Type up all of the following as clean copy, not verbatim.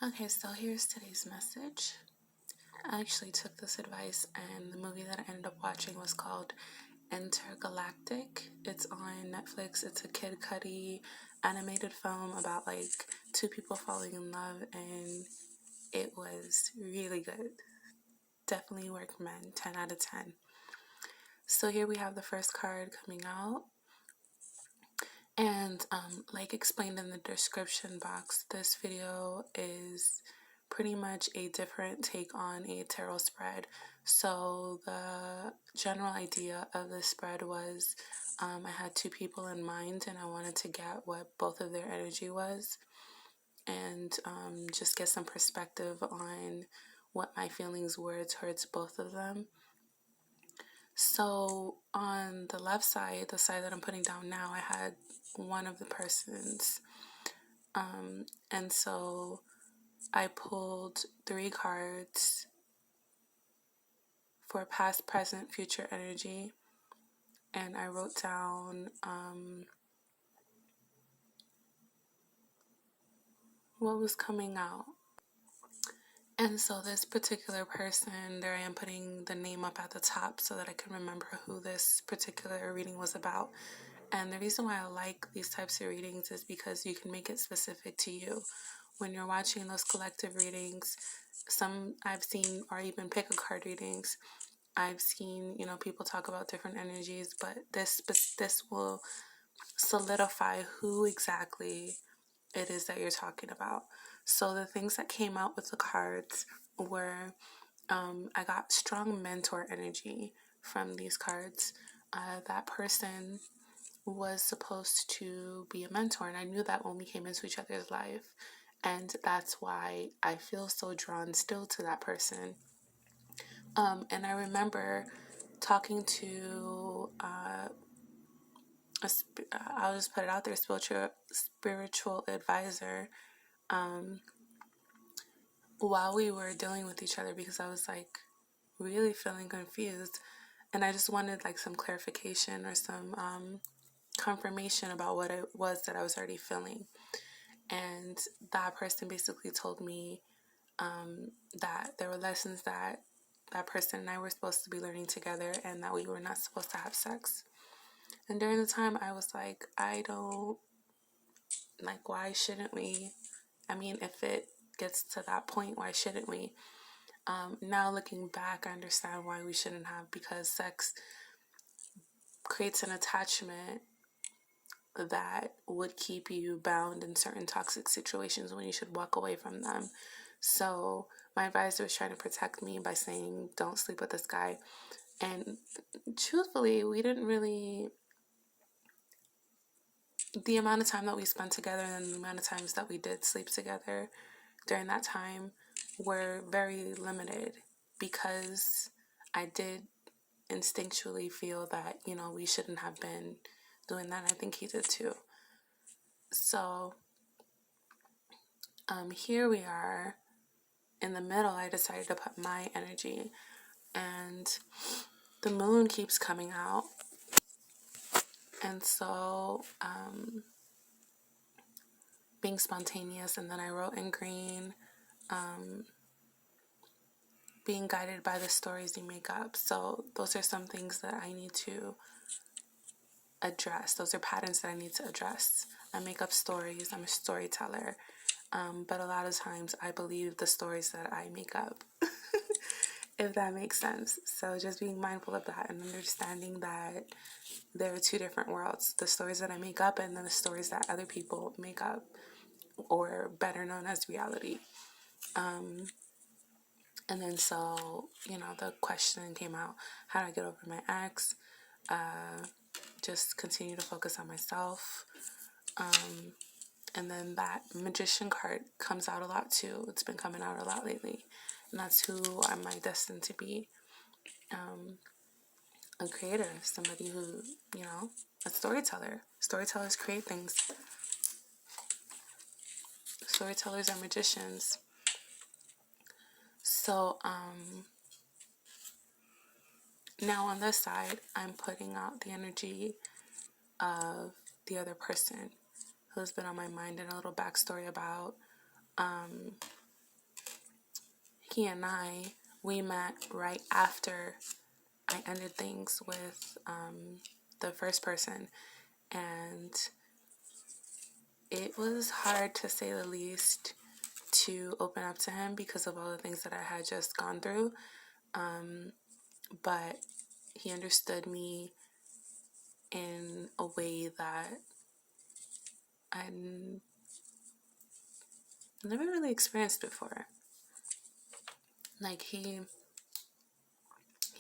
Okay, so here's today's message. I actually took this advice, and the movie that I ended up watching was called Intergalactic. It's on Netflix. It's a Kid Cudi animated film about like two people falling in love, and it was really good. Definitely recommend. 10 out of 10. So here we have the first card coming out. And like explained in the description box, this video is pretty much a different take on a tarot spread. So the general idea of the spread was I had two people in mind, and I wanted to get what both of their energy was, and just get some perspective on what my feelings were towards both of them. So on the left side, the side that I'm putting down now, I had one of the persons. And so I pulled 3 cards for past, present, future energy. And I wrote down what was coming out. And so this particular person, there I am putting the name up at the top so that I can remember who this particular reading was about. And the reason why I like these types of readings is because you can make it specific to you. When you're watching those collective readings, some I've seen, or even pick a card readings, I've seen, people talk about different energies, but this will solidify who exactly it is that you're talking about. So the things that came out with the cards were, I got strong mentor energy from these cards. That person was supposed to be a mentor, and I knew that when we came into each other's life, and that's why I feel so drawn still to that person. And I remember talking to I'll just put it out there, spiritual advisor, while we were dealing with each other, because I was like really feeling confused, and I just wanted like some clarification or some confirmation about what it was that I was already feeling. And that person basically told me that there were lessons that person and I were supposed to be learning together, and that we were not supposed to have sex. And during the time, I was like, why shouldn't we? I mean, if it gets to that point, why shouldn't we? Now looking back, I understand why we shouldn't have, because sex creates an attachment that would keep you bound in certain toxic situations when you should walk away from them. So my advisor was trying to protect me by saying, don't sleep with this guy. And truthfully, we didn't really, the amount of time that we spent together and the amount of times that we did sleep together during that time were very limited, because I did instinctually feel that, we shouldn't have been doing that. I think he did too. So here we are in the middle. I decided to put my energy, and the moon keeps coming out. And so being spontaneous, and then I wrote in green, being guided by the stories you make up. So those are some things that I need to address. Those are patterns that I need to address. I make up stories. I'm a storyteller. But a lot of times I believe the stories that I make up, if that makes sense. So just being mindful of that and understanding that there are 2 different worlds: the stories that I make up, and then the stories that other people make up, or better known as reality. And then so, the question came out, how do I get over my ex? Just continue to focus on myself. And then that magician card comes out a lot too. It's been coming out a lot lately. And that's who am I destined to be. A creator, somebody who, a storyteller. Storytellers create things. Storytellers are magicians. So, now on this side, I'm putting out the energy of the other person who's been on my mind, and a little backstory about He and we met right after I ended things with the first person, and it was hard, to say the least, to open up to him because of all the things that I had just gone through. But he understood me in a way that I never really experienced before. Like, he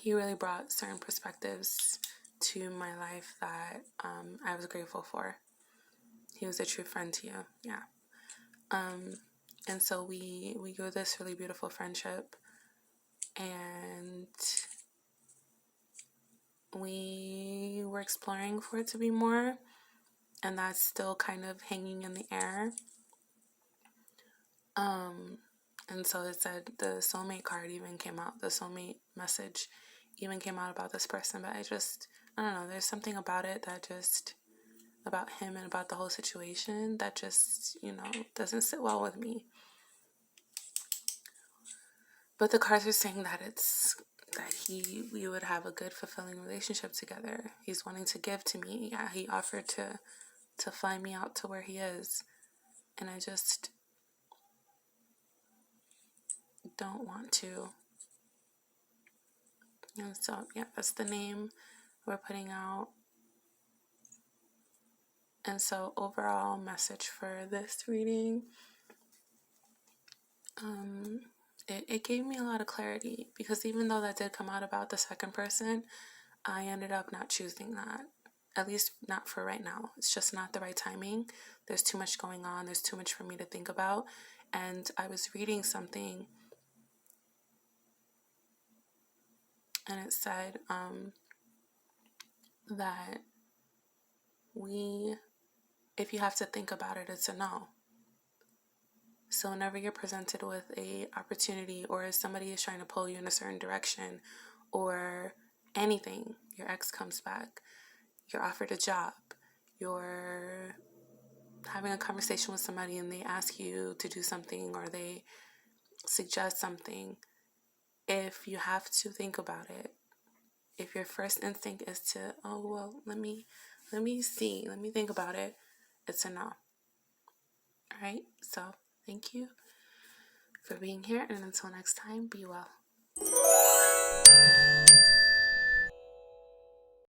really brought certain perspectives to my life that I was grateful for. He was a true friend to you, yeah. And so we grew this really beautiful friendship, and we were exploring for it to be more, and that's still kind of hanging in the air. And so it said the soulmate card even came out, the soulmate message even came out about this person, but I don't know, there's something about it that just, about him and about the whole situation that just, doesn't sit well with me. But the cards are saying that we would have a good, fulfilling relationship together. He's wanting to give to me. Yeah, he offered to fly me out to where he is. And I just don't want to. And so, yeah, that's the name we're putting out. And so, overall message for this reading, it gave me a lot of clarity, because even though that did come out about the second person, I ended up not choosing that. At least not for right now. It's just not the right timing. There's too much going on. There's too much for me to think about. And I was reading something, and it said that if you have to think about it, it's a no. So whenever you're presented with a opportunity, or somebody is trying to pull you in a certain direction, or anything, your ex comes back, you're offered a job, you're having a conversation with somebody and they ask you to do something, or they suggest something, if you have to think about it, if your first instinct is to, oh, well, let me think about it, it's a no. All right, so thank you for being here, and until next time, be well.